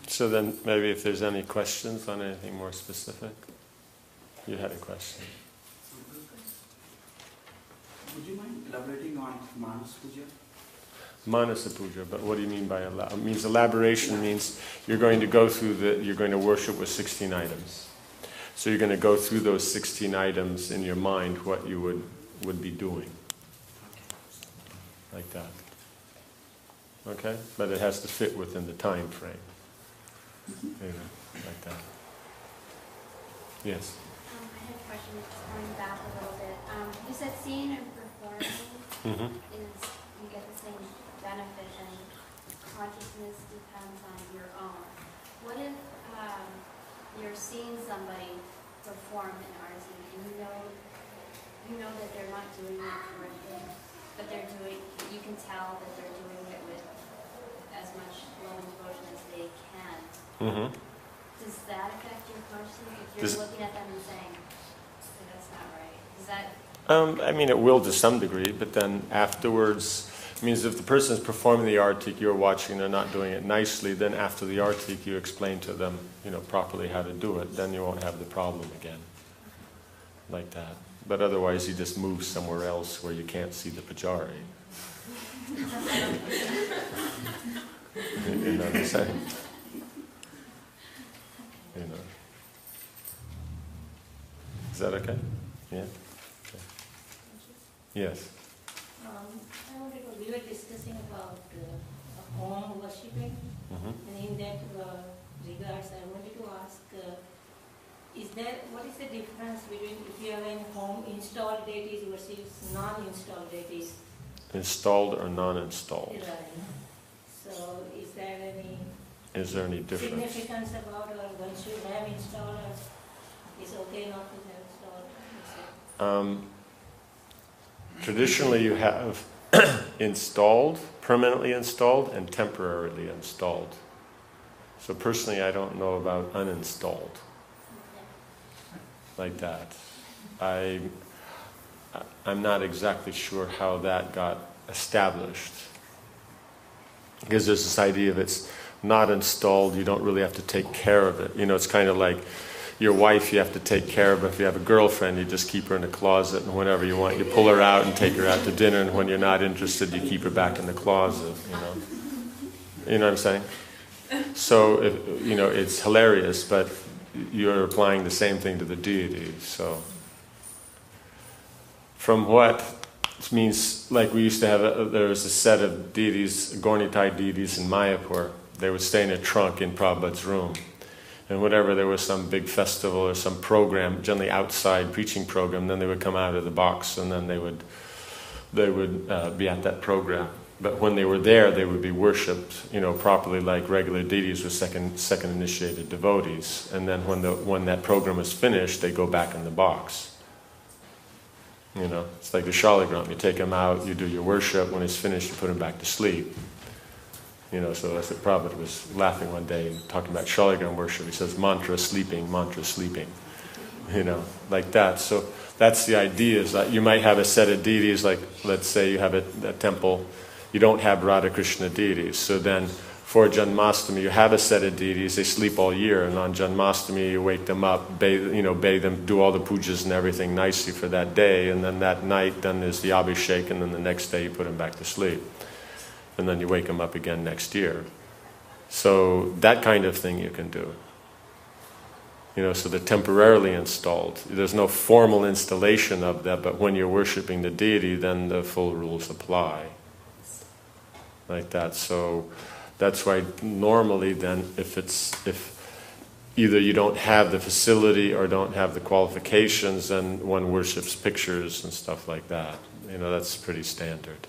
So then maybe if there's any questions on anything more specific. You had a question. Would you mind elaborating on Manas Puja? Manasa Puja, but what do you mean by it means elaboration means you're going to go through you're going to worship with 16 items. So you're going to go through those 16 items in your mind, what you would be doing. Like that. Okay? But it has to fit within the time frame. Like that. Yes? I had a question, just going back a little bit. You said seeing and performing is, you get the same benefit, and consciousness depends on your own. What if you're seeing somebody perform an arti, and you know that they're not doing it correctly, but you can tell that they're doing it with as much love and devotion as they can. Does that affect your consciousness? If you're looking at them and saying, that's not right, does that? I mean, it will to some degree, but then afterwards, it means if the person is performing the artik, you're watching, they're not doing it nicely, then after the artik you explain to them, properly how to do it, then you won't have the problem again. Like that. But otherwise you just move somewhere else where you can't see the pujari. You know what I'm saying? Is that okay? Yeah? Okay. Yes? We were discussing about home worshipping, and in that regards, I wanted to ask, what is the difference between if you have a home installed deities versus non-installed deities? Installed or non-installed? Right. So, is there any difference? Significance about, or once you have installed, or is it okay not to have installed? Traditionally you have installed, permanently installed, and temporarily installed. So personally I don't know about uninstalled. Like that. I'm not exactly sure how that got established. Because there's this idea of it's not installed, you don't really have to take care of it. It's kind of like your wife, you have to take care of. If you have a girlfriend, you just keep her in the closet, and whenever you want, you pull her out and take her out to dinner, and when you're not interested, you keep her back in the closet, You know what I'm saying? So, it's hilarious, but you're applying the same thing to the deity. So, from what it means, like we used to have, there was a set of deities, Gornitai deities in Mayapur. They would stay in a trunk in Prabhupada's room. And whenever there was some big festival or some program, generally outside preaching program, then they would come out of the box and then they would be at that program. But when they were there, they would be worshipped, properly like regular deities with second initiated devotees. And then when that program was finished, they go back in the box. It's like the shaligram. You take him out, you do your worship. When it's finished, you put him back to sleep. So that's what Prabhupada was laughing one day, talking about shaligram worship. He says, mantra sleeping, like that. So that's the idea, is that you might have a set of deities, like let's say you have a temple, you don't have Radha Krishna deities. So then for Janmashtami, you have a set of deities, they sleep all year, and on Janmashtami you wake them up, bathe them, do all the pujas and everything nicely for that day, and then that night then there's the abhishek, and then the next day you put them back to sleep. And then you wake them up again next year. So that kind of thing you can do. So they're temporarily installed. There's no formal installation of that, but when you're worshipping the deity, then the full rules apply. Like that. So that's why normally then, if either you don't have the facility or don't have the qualifications, then one worships pictures and stuff like that. That's pretty standard.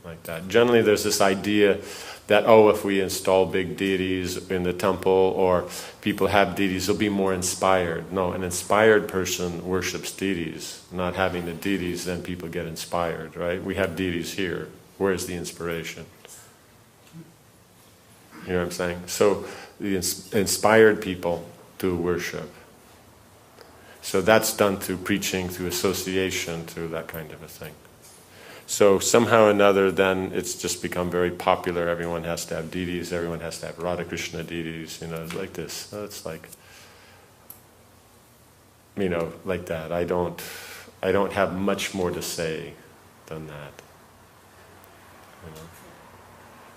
Like that. Generally there's this idea that, if we install big deities in the temple or people have deities, they'll be more inspired. No, an inspired person worships deities. Not having the deities, then people get inspired, right? We have deities here. Where's the inspiration? You know what I'm saying? So the inspired people do worship. So that's done through preaching, through association, through that kind of a thing. So somehow or another, then it's just become very popular. Everyone has to have deities. Everyone has to have Radha Krishna deities. It's like this. So it's like, like that. I don't have much more to say than that.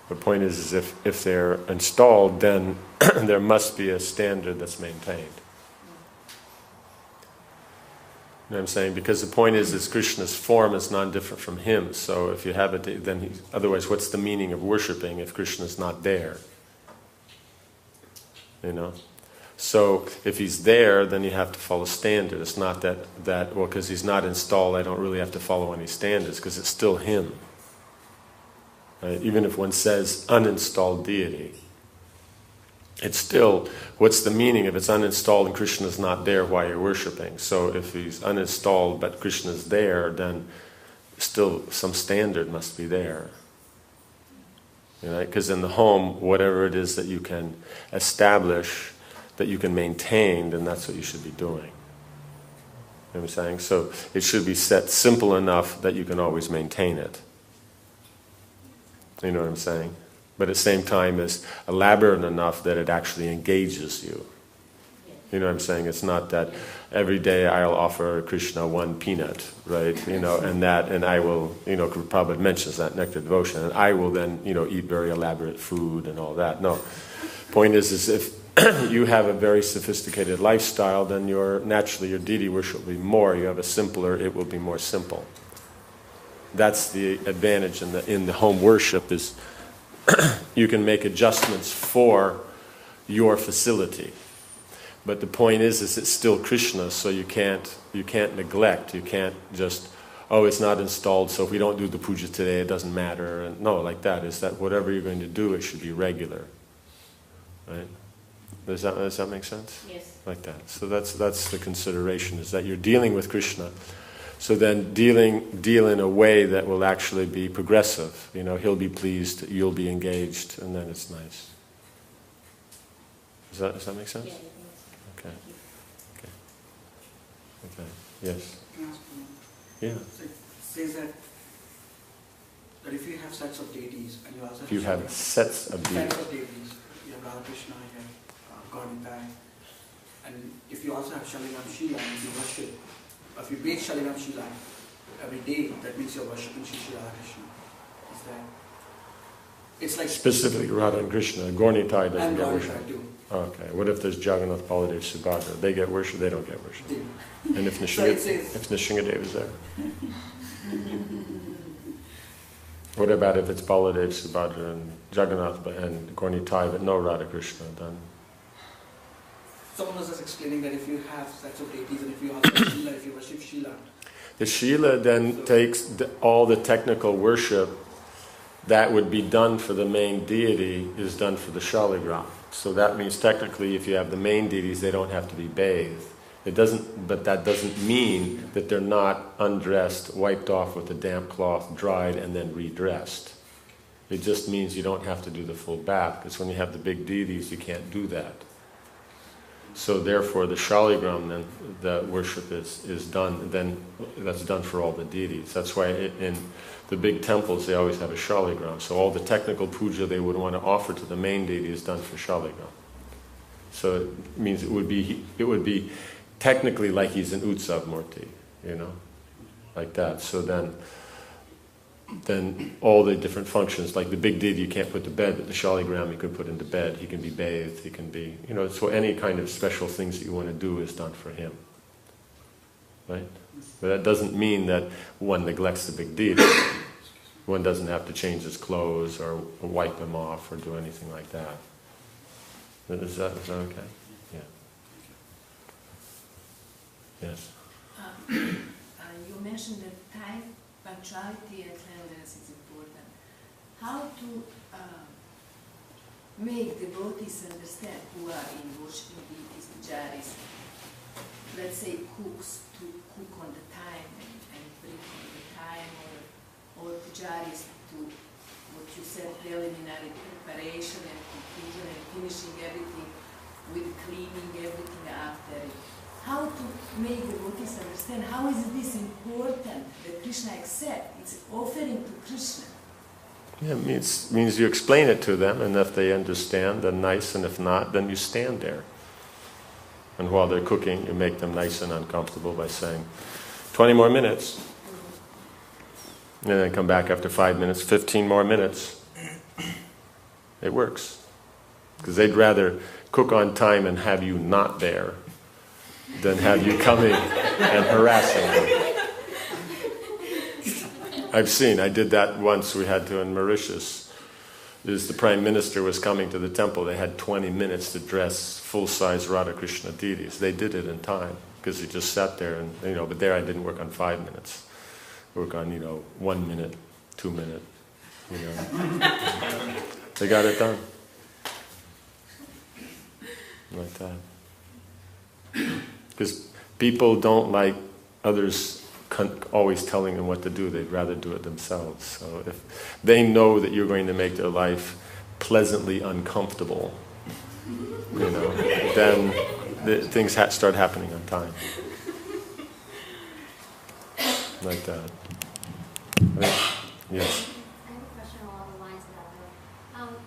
The point is if they're installed, then there must be a standard that's maintained. You know what I'm saying? Because the point is Krishna's form is non-different from him. So if you have it, then otherwise, what's the meaning of worshipping if Krishna's not there? So if he's there, then you have to follow standard. It's not that well, because he's not installed, I don't really have to follow any standards, because it's still him. Right? Even if one says uninstalled deity, it's still, what's the meaning if it's uninstalled and Krishna's not there while you're worshipping? So if he's uninstalled but Krishna's there, then still some standard must be there. Because in the home, whatever it is that you can establish, that you can maintain, then that's what you should be doing. You know what I'm saying? So it should be set simple enough that you can always maintain it. You know what I'm saying? But at the same time, it's elaborate enough that it actually engages you. You know what I'm saying? It's not that every day I'll offer Krishna one peanut, right? And I will, Prabhupada mentions that, nectar devotion, and I will then, eat very elaborate food and all that. No. Point is if you have a very sophisticated lifestyle, then naturally your deity worship will be more. You have a simpler, it will be more simple. That's the advantage in the home worship is you can make adjustments for your facility. But the point is it's still Krishna, so you can't neglect. You can't just, it's not installed, so if we don't do the puja today, it doesn't matter. And no, like that. Is that whatever you're going to do, it should be regular. Right? Does that make sense? Yes. Like that. So that's the consideration, is that you're dealing with Krishna. So then deal in a way that will actually be progressive. He'll be pleased, you'll be engaged, and then it's nice. Does that make sense? Yeah, Okay. Okay. Yes. Can I ask you? Yeah. So it says that if you have sets of deities and you also If you have sets of deities. You have Radha Krishna, you have God in Deity, and if you also have Shalinam Shila and you worship, if you bathe Shalinam Shila every day, that means you're worshipping Shri Radha Krishna. Is that? It's like Specifically Radha and Krishna. Gaurnitai doesn't and get God in worship. Deity too. Okay. What if there's Jagannath, Baladev, Subhadra? They get worship, they don't get worship. And if Nishingadev is there? What about if it's Baladev, Subhadra, and Jagannath and Gaurnitai, but no Radha Krishna? Then Someone was just explaining that if you have sets of deities and if you also have Shila, if you worship Shila. the Shila then takes all the technical worship that would be done for the main deity is done for the Shaligram. So that means technically if you have the main deities, they don't have to be bathed. But that doesn't mean that they're not undressed, wiped off with a damp cloth, dried, and then redressed. It just means you don't have to do the full bath, because when you have the big deities, you can't do that. So therefore the Shaligram, then the worship is done, then that's done for all the deities. That's why in the big temples they always have a Shaligram. So all the technical puja they would want to offer to the main deity is done for Shaligram. So it means it would be technically like he's an Utsav Murti, like that. So then all the different functions, like the big deity you can't put to bed, but the Shaligram you could put into bed. He can be bathed, he can be, so any kind of special things that you want to do is done for him. Right? But that doesn't mean that one neglects the big deity. One doesn't have to change his clothes or wipe them off or do anything like that. Is that okay? Yeah. Yes. You mentioned that time, punctuality, and cleanliness is important. How to make devotees understand who are in worshiping deities, pujaris, let's say cooks, to cook on the time and bring on the time, or pujaris to what you said, preliminary preparation and conclusion and finishing everything with cleaning everything after it. how to make the devotees understand how is this important that Krishna accepts. It's offering to Krishna. Yeah, it means you explain it to them, and if they understand, then nice, and if not, then you stand there. And while they're cooking, you make them nice and uncomfortable by saying, 20 more minutes. And then come back after 5 minutes, 15 more minutes. It works. Because they'd rather cook on time and have you not there than have you coming and harassing them. I did that once. We had to in Mauritius. The Prime Minister was coming to the temple. They had 20 minutes to dress full-size Radha Krishna deities. They did it in time because he just sat there and, but there I didn't work on 5 minutes. Work on, 1 minute, 2 minute, They got it done. Like that. Because people don't like others always telling them what to do. They'd rather do it themselves. So if they know that you're going to make their life pleasantly uncomfortable, then things start happening on time. Like that. Yes. I have a question along the lines of that, though.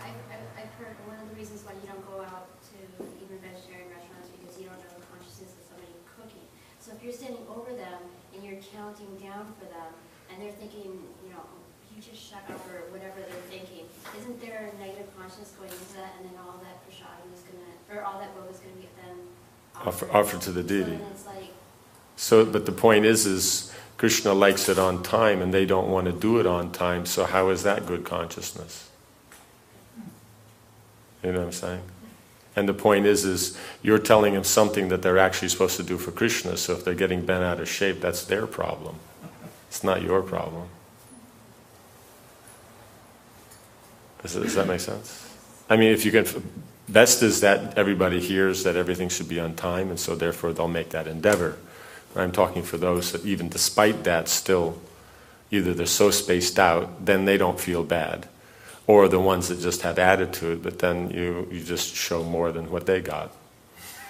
I've heard one of the reasons why you don't go out to even vegetarian restaurants because you don't know the consciousness of somebody cooking. So if you're standing over them and you're counting down for them, and they're thinking, you just shut up or whatever they're thinking, isn't there a negative consciousness going into that, and then all that prashadam is all that bhog is gonna get then offered to the deity. So then it's like. So, but the point is Krishna likes it on time and they don't want to do it on time, so how is that good consciousness? You know what I'm saying? And the point is you're telling them something that they're actually supposed to do for Krishna, so if they're getting bent out of shape, that's their problem. It's not your problem. Does that make sense? I mean, if you can, best is that everybody hears that everything should be on time, and so therefore they'll make that endeavor. I'm talking for those that even despite that still, either they're so spaced out, then they don't feel bad. Or the ones that just have attitude, but then you just show more than what they got.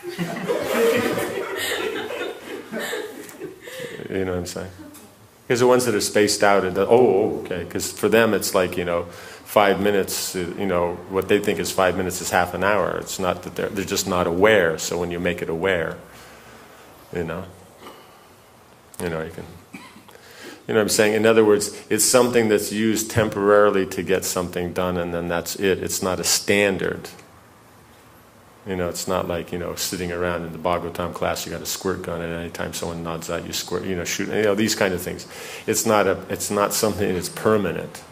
You know what I'm saying? Because the ones that are spaced out, okay, because for them it's like, 5 minutes, what they think is 5 minutes is half an hour. It's not that they're just not aware, so when you make it aware, you can, what I'm saying? In other words, it's something that's used temporarily to get something done, and then that's it. It's not a standard. It's not like, sitting around in the Bhagavatam class, you got a squirt gun, and any time someone nods out, you squirt, shoot, these kind of things. It's not something that's permanent.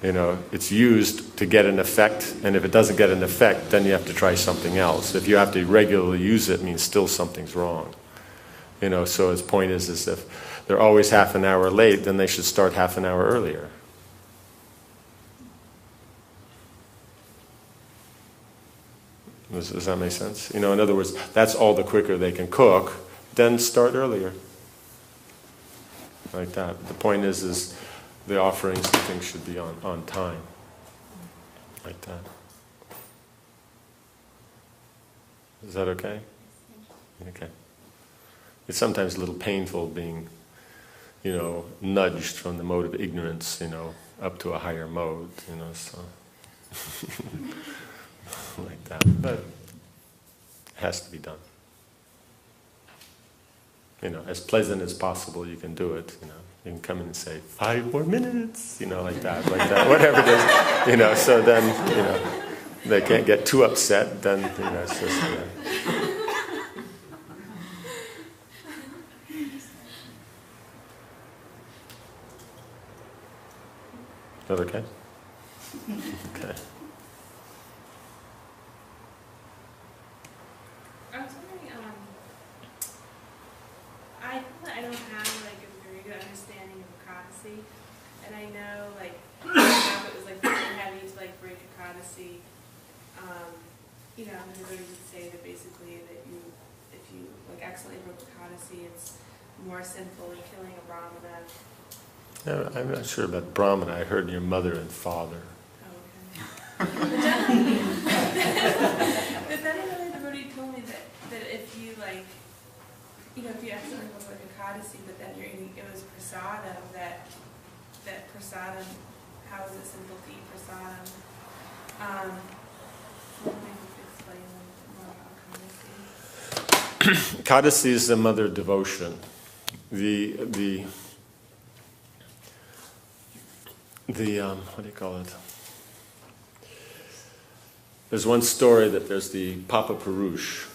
It's used to get an effect, and if it doesn't get an effect, then you have to try something else. If you have to regularly use it, it means still something's wrong. So his point is if they're always half an hour late, then they should start half an hour earlier. Does that make sense? In other words, that's all the quicker they can cook, then start earlier. Like that. The point is the offerings and things should be on time. Like that. Is that okay? Okay. It's sometimes a little painful being, nudged from the mode of ignorance, up to a higher mode, so. Like that. But it has to be done. As pleasant as possible you can do it, You can come in and say, 5 more minutes, like that, whatever it is, so then, they can't get too upset, then, it's just, Is that okay? Okay. I was wondering, I feel that I don't have a very good understanding of Ekadasi, and I know it was very heavy to break Ekadasi. Everybody would say that basically that if you accidentally broke Ekadasi, it's more sinful than killing a Brahmana. Yeah, I'm not sure about Brahmana. I heard your mother and father. Oh, okay. The But then another devotee told me that if you like, you know, if you accidentally go like a Ekadasi, but then you're eating, it was prasadam, that prasadam, how is it simple to eat prasadam? Maybe you could explain more about Ekadasi. Ekadasi is the mother of devotion. What do you call it? There's one story that there's the Papa Purush.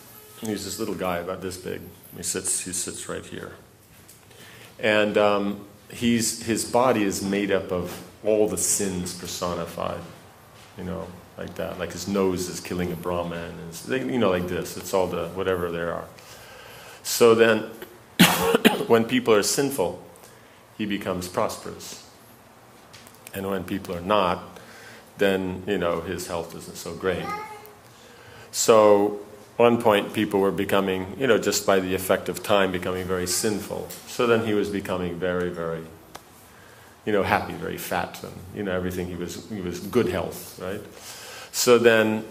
He's this little guy about this big. He sits right here. And his body is made up of all the sins personified, you know, like that. Like his nose is killing a Brahman, and you know, like this. It's all the whatever there are. So then, when people are sinful, he becomes prosperous. And when people are not, then, you know, his health isn't so great. So, one point people were becoming, you know, just by the effect of time, becoming very sinful. So then he was becoming very, very, you know, happy, very fat, and, you know, everything, he was good health, right? So then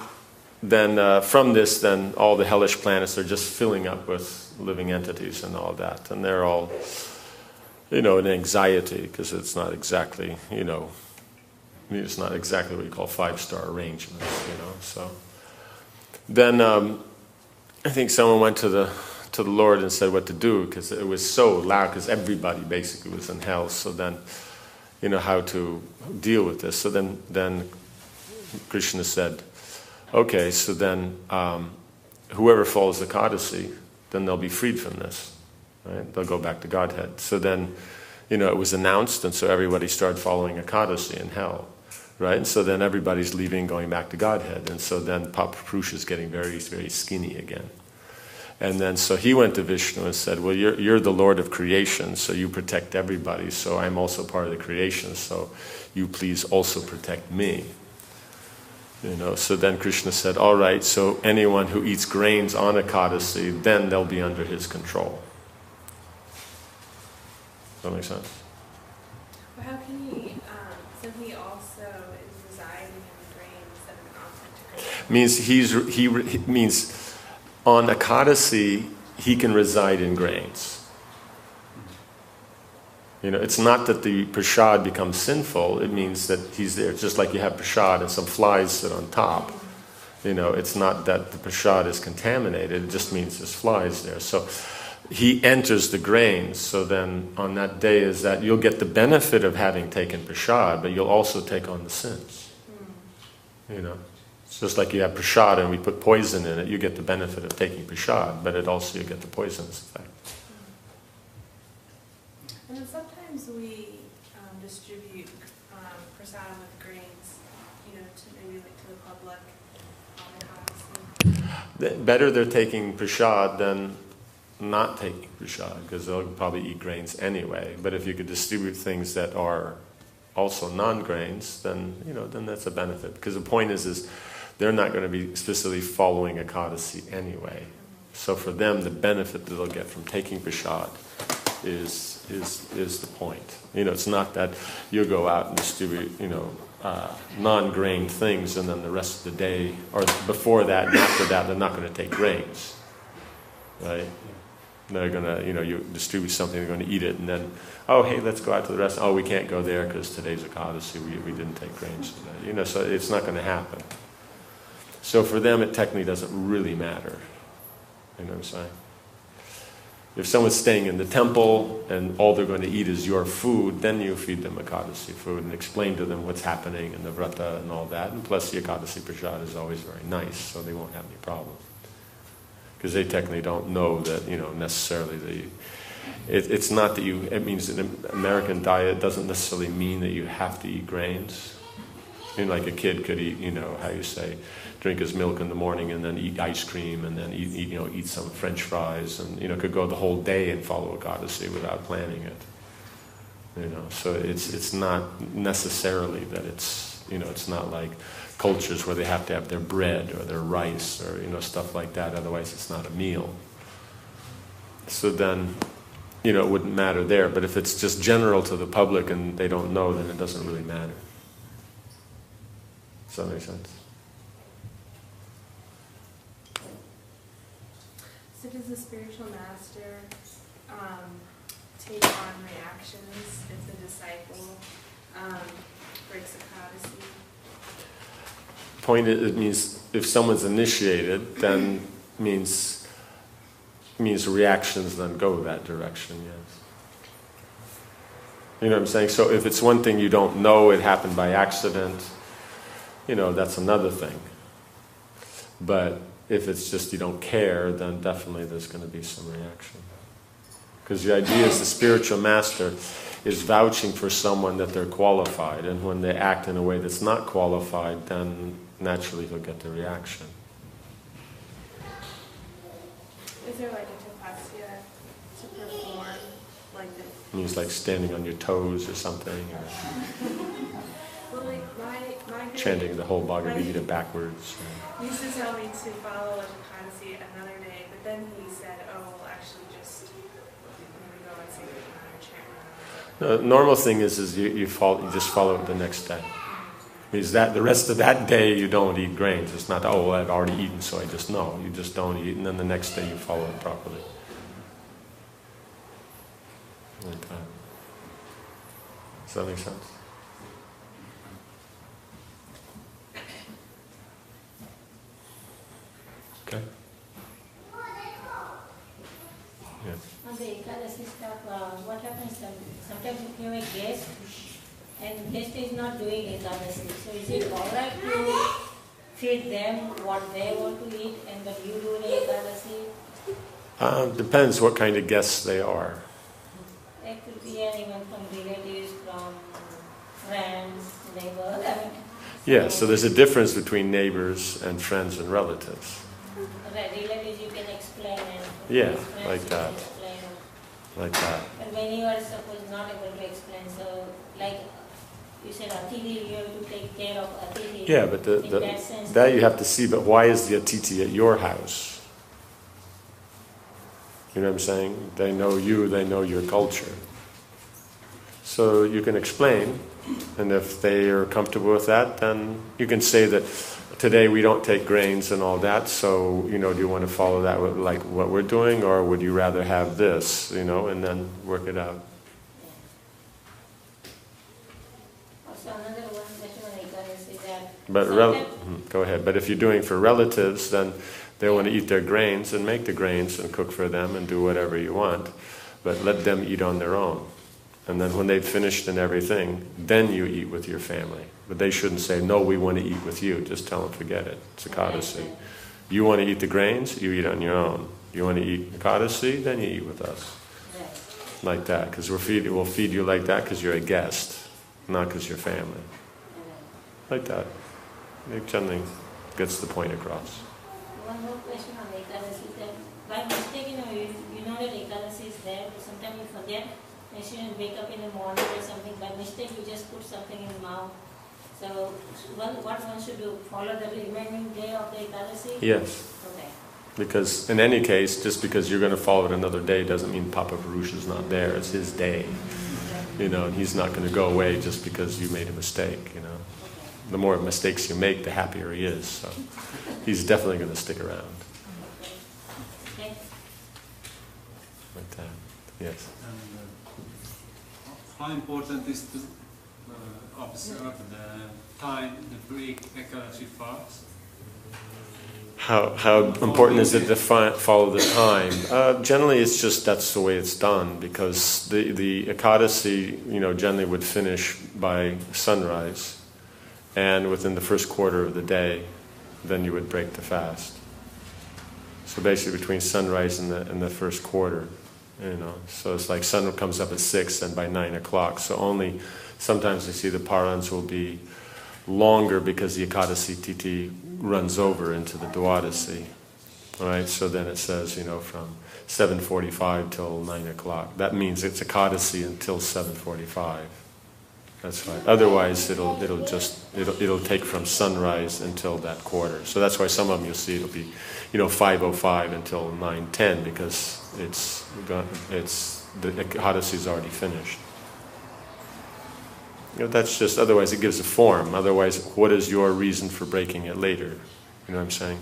from this, then all the hellish planets are just filling up with living entities and all that. And they're all, you know, in anxiety, because it's not exactly, you know, it's not exactly what you call 5-star arrangements, you know. So then I think someone went to the Lord and said what to do, because it was so loud, because everybody basically was in hell. So then, you know, how to deal with this. So then Krishna said, okay, so then whoever follows the Ekadasi, then they'll be freed from this, right? They'll go back to Godhead. So then, you know, it was announced, and so everybody started following Ekadasi in hell, right? And so then everybody's leaving, going back to Godhead. And so then Papa Purush is getting very, very skinny again. And then so he went to Vishnu and said, well, you're the Lord of creation, so you protect everybody, so I'm also part of the creation, so you please also protect me. You know, so then Krishna said, all right, so anyone who eats grains on Ekadasi, then they'll be under his control. Does that make sense? But how can he, so he also is residing in the grains that are an object to control? Means on Ekadasi, he can reside in grains. You know, it's not that the prasad becomes sinful, it means that he's there. It's just like you have prasad and some flies sit on top. You know, it's not that the prasad is contaminated, it just means there's flies there. So he enters the grains, so then on that day is that you'll get the benefit of having taken prasad, but you'll also take on the sins. You know, it's just like you have prasad and we put poison in it, you get the benefit of taking prasad, but it also you get the poisonous effect. And then sometimes we distribute prasadam with grains, you know, to maybe like to the public on Ekadasi. Better they're taking prasad than not taking prasad, because they'll probably eat grains anyway. But if you could distribute things that are also non-grains, then, you know, then that's a benefit. Because the point is they're not going to be specifically following Ekadasi anyway. So for them, the benefit that they'll get from taking prasad is the point. You know, it's not that you go out and distribute, you know, non-grain things, and then the rest of the day, or before that and after that, they're not going to take grains, right? They're going to, you know, you distribute something, they're going to eat it, and then, oh, hey, let's go out to the restaurant. Oh, we can't go there because today's Ekadasi, we didn't take grains today. You know, so it's not going to happen. So for them, it technically doesn't really matter. You know what I'm saying? If someone's staying in the temple and all they're going to eat is your food, then you feed them Ekadasi food and explain to them what's happening and the vrata and all that. And plus the Ekadasi prasad is always very nice, so they won't have any problem. Because they technically don't know that, you know, necessarily it's not that it means that an American diet doesn't necessarily mean that you have to eat grains. You know, like a kid could eat, you know, how you say, drink his milk in the morning and then eat ice cream and then eat some French fries, and, you know, could go the whole day and follow Ekadasi without planning it. You know, so it's not necessarily that it's, you know, it's not like cultures where they have to have their bread or their rice or, you know, stuff like that, otherwise it's not a meal. So then, you know, it wouldn't matter there, but if it's just general to the public and they don't know, then it doesn't really matter. Does that make sense? does the spiritual master take on reactions if the disciple breaks a codicy? Point it means if someone's initiated, then means reactions then go that direction. Yes. You know what I'm saying? So if it's one thing you don't know, it happened by accident, that's another thing. But if it's just you don't care, then definitely there's going to be some reaction. Because the idea is the spiritual master is vouching for someone that they're qualified, and when they act in a way that's not qualified, then naturally he'll get the reaction. Is there like a tapasya to perform like the... Means like standing on your toes or something, or Well, like my chanting the whole Bhagavad Gita backwards. He used to tell me to follow a Ekadasi another day, but then he said, oh, well, actually just, maybe go and say another chant. The normal thing is you just follow it the next day. Means that the rest of that day you don't eat grains. It's not, oh, well, I've already eaten, so I just know. You just don't eat, and then the next day you follow it properly. Like that. Does that make sense? Okay. Yeah. On the Ekadasi stuff, what happens sometimes if you have a guest and guest is not doing Ekadasi, so is it alright to feed them what they want to eat and then you do the Ekadasi? Depends what kind of guests they are. It could be anyone from relatives, from friends, neighbors. Yeah, so there's a difference between neighbors and friends and relatives. Relatives you can explain and Yeah, friends like you that. can explain. Like that. But when you are suppose not able to explain, so like you said Atithi, you have to take care of Atithi. Yeah, but in that sense. that you have to see, but why is the Atiti at your house? You know what I'm saying? They know you, they know your culture. So you can explain, and if they are comfortable with that, then you can say that today we don't take grains and all that, so, do you want to follow that with, like what we're doing, or would you rather have this, and then work it out. Also another one question on Ekadasi is that But go ahead. But if you're doing for relatives, then they want to eat their grains, and make the grains and cook for them and do whatever you want, but let them eat on their own. And then when they've finished and everything, then you eat with your family. But they shouldn't say, no, we want to eat with you. Just tell them, forget it. It's Ekadasi. You want to eat the grains, you eat on your own. You want to eat Ekadasi, then you eat with us. Like that. Because we'll feed you like that because you're a guest, not because you're family. Like that. It generally gets the point across. One more question on Ekadasi is that by mistake, you know that Ekadasi is there, but sometimes you forget. You shouldn't wake up in the morning or something. By mistake, you just put something in the mouth. So, what one should do? Follow the remaining day of the Ekadasi? Yes. Okay. Because in any case, just because you're going to follow it another day doesn't mean Papa Purusha's not there. It's his day. And he's not going to go away just because you made a mistake, Okay. The more mistakes you make, the happier he is. So he's definitely going to stick around. Okay. Like that. Yes. And how important is to observe the time, the break Ekadashi fast? How important is it to follow the time? Generally, it's just that's the way it's done, because the Ekadasi, generally would finish by sunrise, and within the first quarter of the day, then you would break the fast. So basically, between sunrise and the first quarter, So it's like sun comes up at 6, and by 9 o'clock. So only sometimes you see the parans will be longer because the Ekadasi Titi runs over into the Dwadasi. All right, so then it says, from 7:45 till 9 o'clock. That means it's Ekadasi until 7:45. That's right. Otherwise, it'll take from sunrise until that quarter. So that's why some of them you'll see it'll be, 5:05 until 9:10, because the Ekadasi is already finished. That's just, otherwise it gives a form. Otherwise, what is your reason for breaking it later? You know what I'm saying?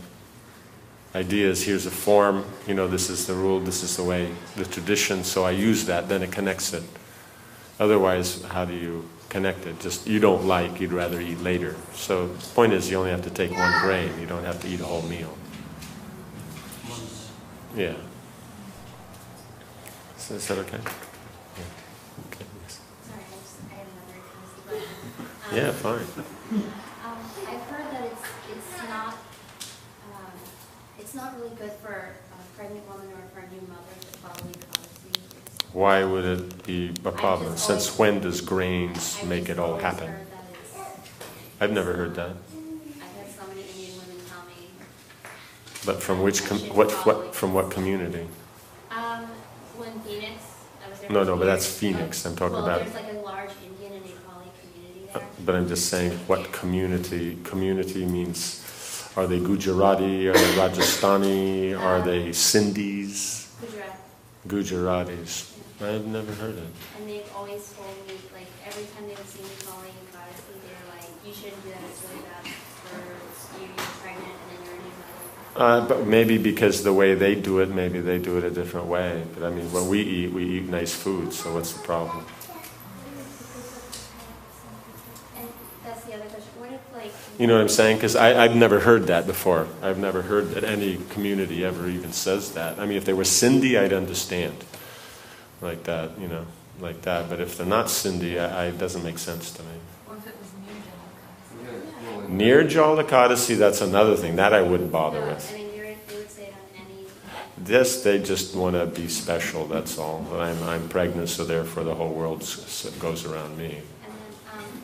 idea is here's a form, this is the rule, this is the way, the tradition, so I use that, then it connects it. Otherwise, how do you connect it? Just, you don't like, you'd rather eat later. So the point is, you only have to take one grain, you don't have to eat a whole meal. Yeah. So is that okay? Yeah. Okay. Yes. Sorry, I had another question. Yeah, fine. I've heard that it's not really good for a pregnant woman or for a new mother to follow ecology. Why would it be a problem? just Since always- when does grains I've make just it all always happen? heard that it's- I've never heard that. I've had so many Indian women tell me. But from which, from what community? When Phoenix, I was there. No, for but that's 2 years. Phoenix, I'm talking Well, about. there's like a large Indian and Nepali community there. But I'm just saying, what community? Community means, are they Gujarati, are they Rajasthani, are they Sindhis? Gujarat. Gujaratis. I've never heard it. And they've always told me, like, every time they would see me calling and goddessing, they're like, you shouldn't do that, it's really bad for you, you're pregnant, and then you're a new mother. But maybe because the way they do it, maybe they do it a different way. But I mean, when we eat nice food, so what's the problem? And that's the other question, what if, like... You know what I'm saying? Because I've never heard that before. I've never heard that any community ever even says that. I mean, if they were Sindhi, I'd understand. Like that, like that. But if they're not Sindhi, it doesn't make sense to me. Or if it was near Near Jalakadasi, that's another thing. That I wouldn't bother No, with. I mean, they would say it on any... They just want to be special, that's all. I'm pregnant, so therefore the whole world goes around me.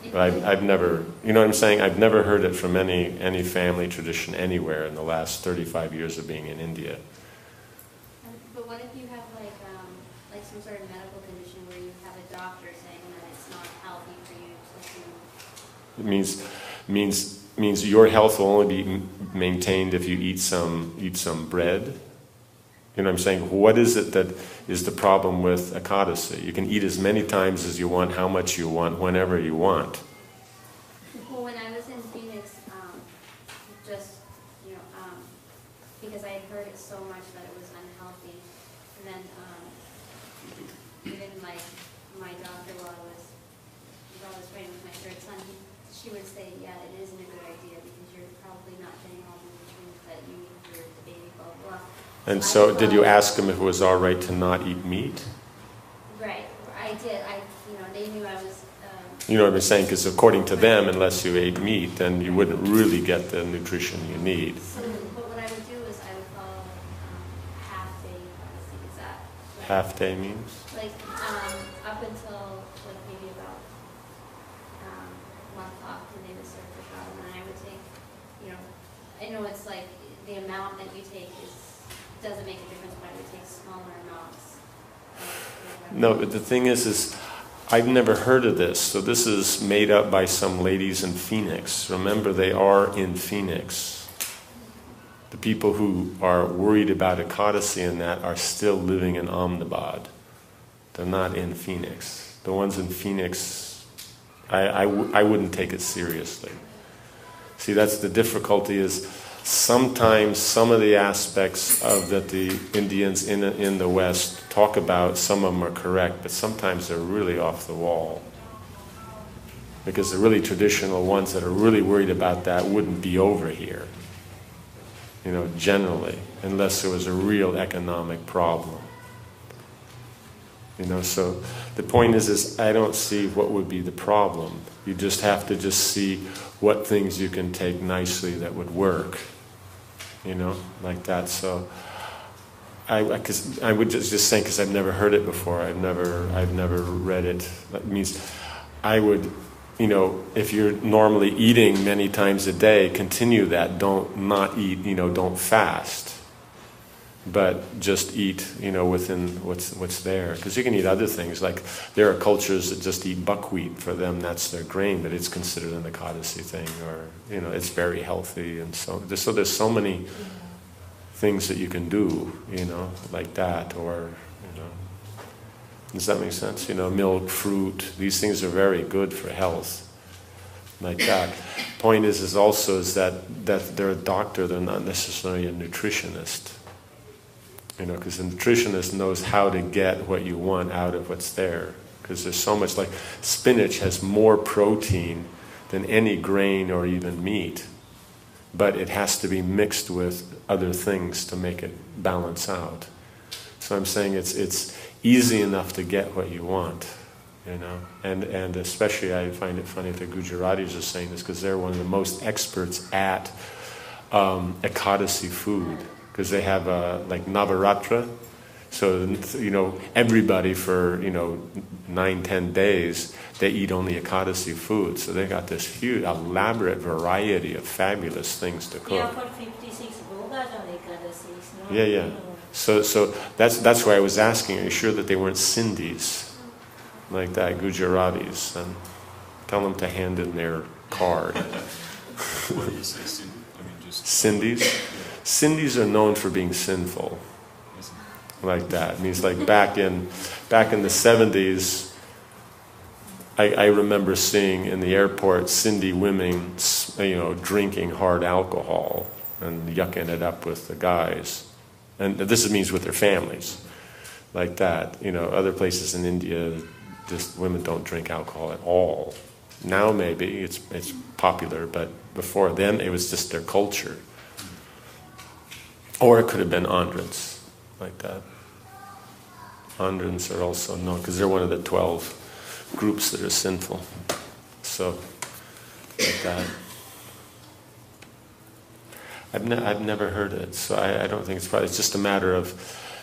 And then, But I've never, you know what I'm saying? I've never heard it from any family tradition anywhere in the last 35 years of being in India. But what if you have like some sort of medical condition where you have a doctor saying that it's not healthy for you to consume? It means your health will only be maintained if you eat some bread. You know what I'm saying? What is it that is the problem with Ekadasi? You can eat as many times as you want, how much you want, whenever you want. Well, when I was in Phoenix, because I had heard it so much that it was unhealthy, and then even like my doctor while I was pregnant with my third son, she would say, yeah, it isn't a good idea because you're probably not getting all the nutrients that you need for the baby, blah, blah, blah. And so, did you ask him if it was all right to not eat meat? Right, I did. They knew I was... You know what I'm saying? Because according to them, unless you ate meat, then you wouldn't really get the nutrition you need. But what I would do is I would follow half-day policy. Is that... Half day means? Like, up until, like, maybe about 1 o'clock when they would serve the shot, and then I would take, I know it's like, the amount that you take doesn't make a difference, but I would take smaller amounts. No, but the thing is I've never heard of this. So this is made up by some ladies in Phoenix. Remember, they are in Phoenix. The people who are worried about Ekadasi and that are still living in Ahmedabad. They're not in Phoenix. The ones in Phoenix, I wouldn't take it seriously. See, that's the difficulty is sometimes some of the aspects of that the Indians in the West talk about, some of them are correct, but sometimes they're really off the wall. Because the really traditional ones that are really worried about that wouldn't be over here, generally, unless there was a real economic problem. So the point is I don't see what would be the problem. You just have to just see what things you can take nicely that would work. Like that. So I would just say, because I've never heard it before, I've never read it. That means I would, if you're normally eating many times a day, continue that. Don't not eat, don't fast. But just eat, within what's there. Because you can eat other things. Like there are cultures that just eat buckwheat. For them, that's their grain, but it's considered an Ekadasi thing, or it's very healthy, and so there's so many things that you can do, like that, or does that make sense? Milk, fruit, these things are very good for health. like that. Point is also is that they're a doctor, they're not necessarily a nutritionist. You know, because the nutritionist knows how to get what you want out of what's there. Because there's so much, like spinach has more protein than any grain or even meat, but it has to be mixed with other things to make it balance out. So I'm saying it's easy enough to get what you want, you know. And especially I find it funny that the Gujaratis are saying this, because they're one of the most experts at Ekadasi food, because they have like Navaratra. So, you know, everybody for, 9-10 days, they eat only Ekadasi food. So they got this huge, elaborate variety of fabulous things to cook. Yeah, for 56 bhogas on Ekadasis, no? Yeah. So that's why I was asking, are you sure that they weren't Sindhis? Like that, Gujaratis? And tell them to hand in their card. What do you say, Sindhi? I mean, just... Sindhis? Sindhis are known for being sinful. Like that. It means like back in the 70s, I remember seeing in the airport Sindhi women, drinking hard alcohol and yucking it up with the guys. And this means with their families. Like that. Other places in India, just women don't drink alcohol at all. Now maybe it's popular, but before then it was just their culture. Or it could have been Andhras. Like that. Andhras are also known because they're one of the 12 groups that are sinful. So, like that. I've never heard it, so I don't think it's probably. It's just a matter of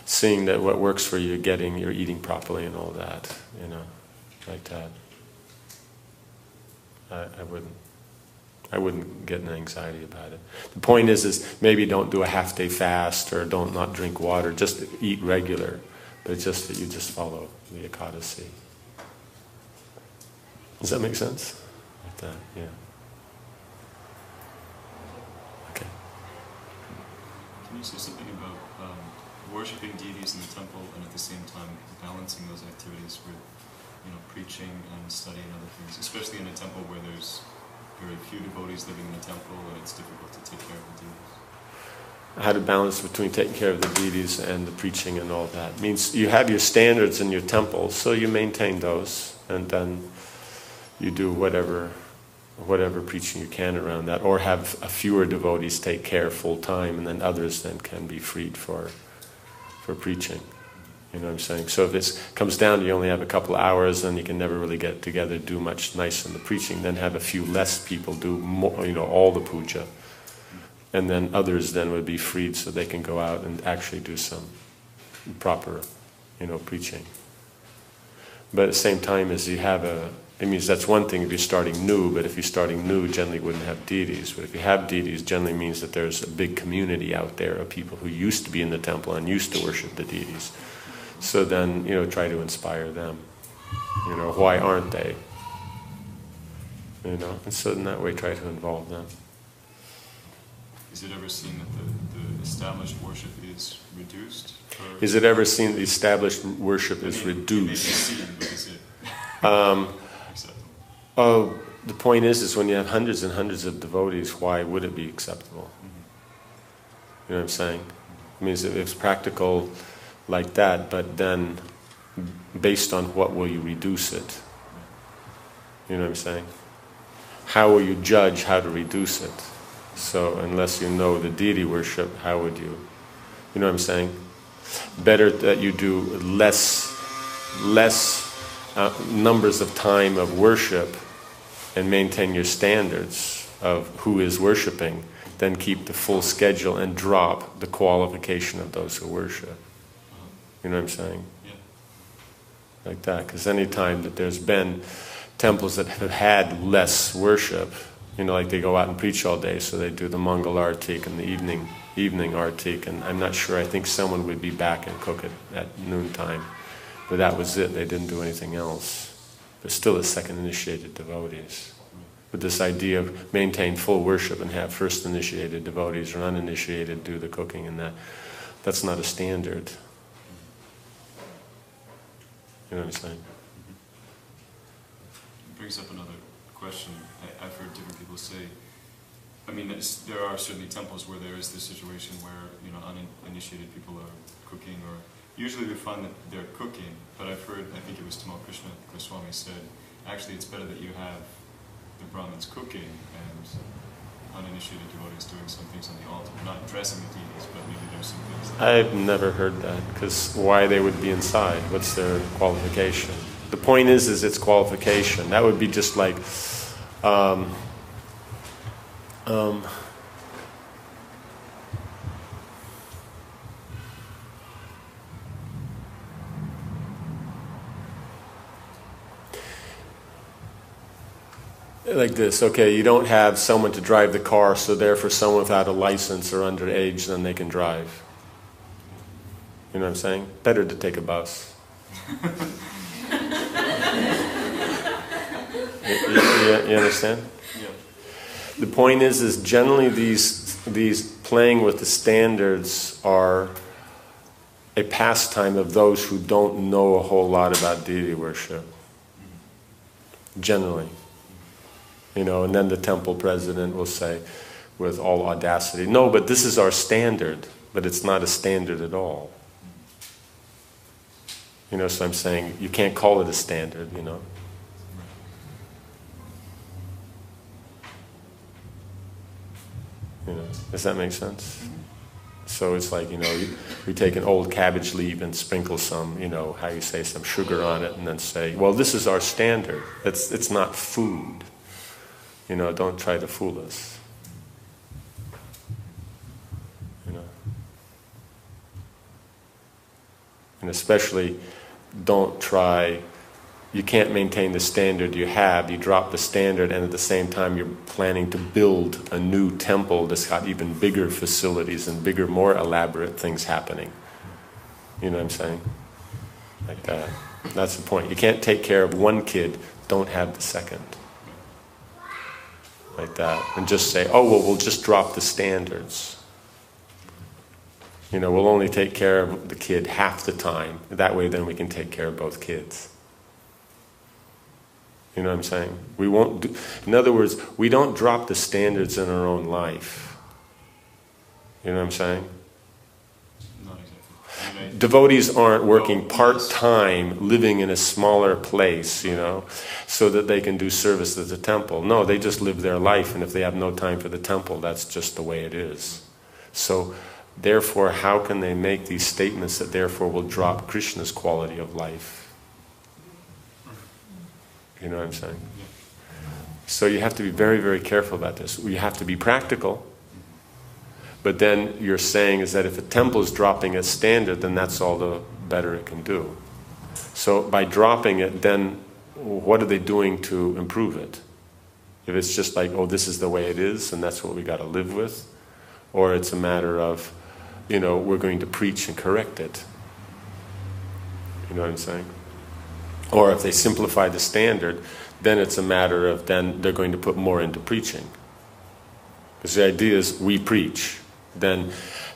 seeing that what works for you, you're eating properly and all that, like that. I wouldn't get an anxiety about it. The point is maybe don't do a half-day fast or don't not drink water. Just eat regular, but it's just that you just follow the Ekadasi. Does that make sense? Like that, yeah. Okay. Can you say something about worshipping deities in the temple and at the same time balancing those activities with, preaching and studying other things, especially in a temple where there's very few devotees living in the temple and it's difficult to take care of the deities? How to balance between taking care of the deities and the preaching and all that. Means you have your standards in your temple, so you maintain those, and then you do whatever preaching you can around that, or have a fewer devotees take care full time, and then others then can be freed for preaching. You know what I'm saying? So if it comes down to you only have a couple of hours and you can never really get together, do much nice in the preaching, then have a few less people do more, all the puja. And then others then would be freed so they can go out and actually do some proper, preaching. But at the same time as you have it means that's one thing if you're starting new, but if you're starting new, generally you wouldn't have deities. But if you have deities, generally means that there's a big community out there of people who used to be in the temple and used to worship the deities. So then, try to inspire them. Why aren't they? And so in that way, try to involve them. Is it ever seen that the established worship is reduced? Is it ever seen that the established worship is reduced? The point is when you have hundreds and hundreds of devotees, why would it be acceptable? You know what I'm saying? It means if it's practical like that, but then based on what will you reduce it? You know what I'm saying? How will you judge how to reduce it? So unless you know the deity worship, how would you? You know what I'm saying? Better that you do less numbers of time of worship and maintain your standards of who is worshiping, than keep the full schedule and drop the qualification of those who worship. You know what I'm saying? Yeah. Like that. Because any time that there's been temples that have had less worship, like they go out and preach all day, so they do the Mangal Artik and the evening Artik, and I'm not sure, I think someone would be back and cook it at noontime. But that was it, they didn't do anything else. But still the second initiated devotees. With this idea of maintain full worship and have first initiated devotees or uninitiated do the cooking and that's not a standard. You know what I'm saying? It brings up another question. I've heard different people say, I mean, there are certainly temples where there is this situation where, you know, uninitiated people are cooking, or usually we find that they're cooking, but I've heard, I think it was Tamal Krishna Goswami said, actually it's better that you have the Brahmins cooking and uninitiated devotees doing some things on the altar, not dressing the deities, but maybe there's some things that... I've never heard that, because why they would be inside? What's their qualification? The point is it's qualification. That would be just like, like this, okay, you don't have someone to drive the car, so therefore someone without a license or underage, then they can drive. You know what I'm saying? Better to take a bus. You understand? Yeah. The point is generally these playing with the standards are a pastime of those who don't know a whole lot about deity worship. Generally. You know, and then the temple president will say with all audacity, no, but this is our standard, but it's not a standard at all. You know, so I'm saying you can't call it a standard, you know. You know, does that make sense? So it's like, you know, we take an old cabbage leaf and sprinkle some, you know, how you say, some sugar on it, and then say, well, this is our standard. It's not food. You know, don't try to fool us. You know. And especially, don't try, you can't maintain the standard you have. You drop the standard, and at the same time you're planning to build a new temple that's got even bigger facilities and bigger, more elaborate things happening. You know what I'm saying? Like that. That's the point. You can't take care of one kid, don't have the second. Like that. And just say, oh, well, we'll just drop the standards. You know, we'll only take care of the kid half the time. That way then we can take care of both kids. You know what I'm saying? We won't do, in other words, we don't drop the standards in our own life. You know what I'm saying? Not exactly. I mean, Devotees aren't working part-time, living in a smaller place, you know, so that they can do service at the temple. No, they just live their life, and if they have no time for the temple, that's just the way it is. So, therefore, how can they make these statements that therefore will drop Krishna's quality of life? You know what I'm saying? So you have to be very, very careful about this. You have to be practical. But then you're saying is that if a temple is dropping a standard, then that's all the better it can do. So by dropping it, then what are they doing to improve it? If it's just like, oh, this is the way it is, and that's what we got to live with, or it's a matter of, you know, we're going to preach and correct it. You know what I'm saying? Or if they simplify the standard, then it's a matter of, then they're going to put more into preaching. Because the idea is we preach. Then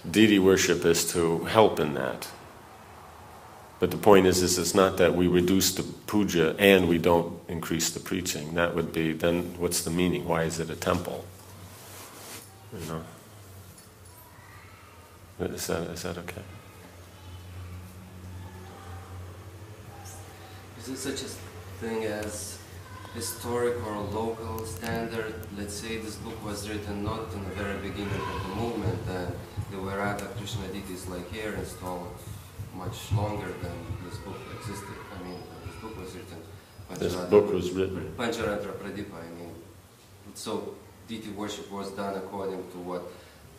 deity worship is to help in that. But the point is it's not that we reduce the puja and we don't increase the preaching. That would be, then what's the meaning? Why is it a temple? You know? Is that okay? Is there such a thing as historic or local standard? Let's say this book was written not in the very beginning of the movement, and there were other Krishna deities like here installed much longer than this book existed. I mean, this book was written. This book was written. Pancharantra Pradipa, I mean. So deity worship was done according to what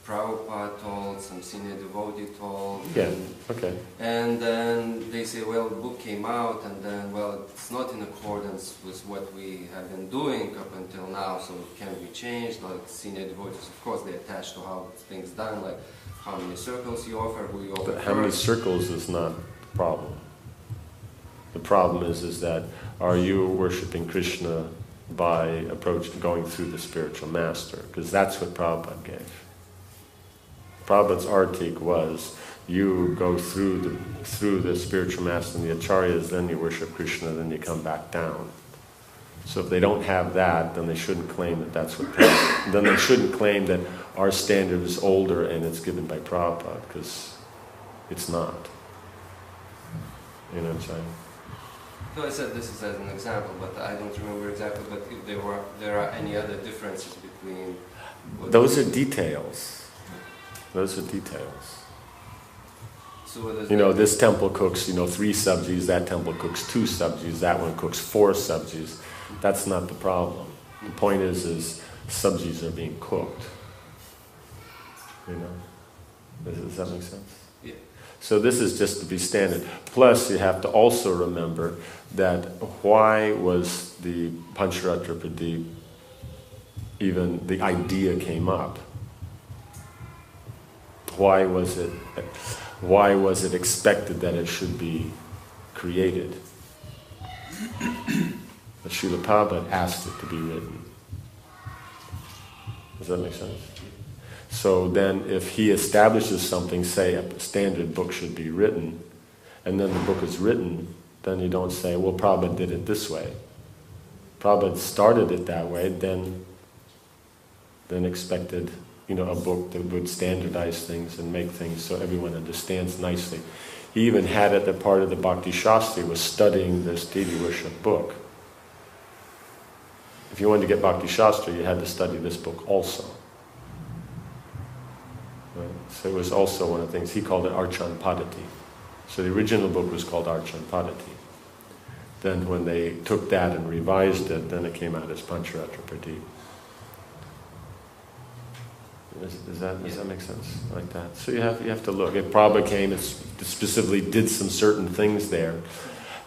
Prabhupada told, some senior devotee told. Yeah, okay. And then they say, well, the book came out, and then, well, it's not in accordance with what we have been doing up until now, so it can be changed. Like senior devotees, of course, they attach to how things done, like how many circles you offer, who you offer. But how many circles is not the problem. The problem is that are you worshiping Krishna by going through the spiritual master? Because that's what Prabhupada gave. Prabhupada's artik was, you go through the spiritual master and the acharyas, then you worship Krishna, then you come back down. So if they don't have that, then they shouldn't claim that that's what then they shouldn't claim that our standard is older and it's given by Prabhupada, because it's not. You know what I'm saying? So I said this is as an example, but I don't remember exactly, but if there are any other differences between... Those are details. Those are details. So what does You know, that this temple cooks, 3 subjis, that temple cooks 2 subjis, that one cooks 4 subjis. That's not the problem. The point is subjis are being cooked. You know? Does that make sense? Yeah. So this is just to be standard. Plus, you have to also remember that why was the Pancharatra Pradeep, even the idea came up? Why was it expected that it should be created? But Srila Prabhupada asked it to be written. Does that make sense? So then if he establishes something, say a standard book should be written, and then the book is written, then you don't say, well, Prabhupada did it this way. Prabhupada started it that way, then expected, a book that would standardize things and make things so everyone understands nicely. He even had it that part of the Bhakti Shastri was studying this deity worship book. If you wanted to get Bhakti Shastra, you had to study this book also. Right? So it was also one of the things, he called it Archan Padati. So the original book was called Archan Padati. Then when they took that and revised it, then it came out as Pancharatra Pradeep. Does that make sense? Like that. So you have to look. If Prabhupada came and specifically did some certain things there,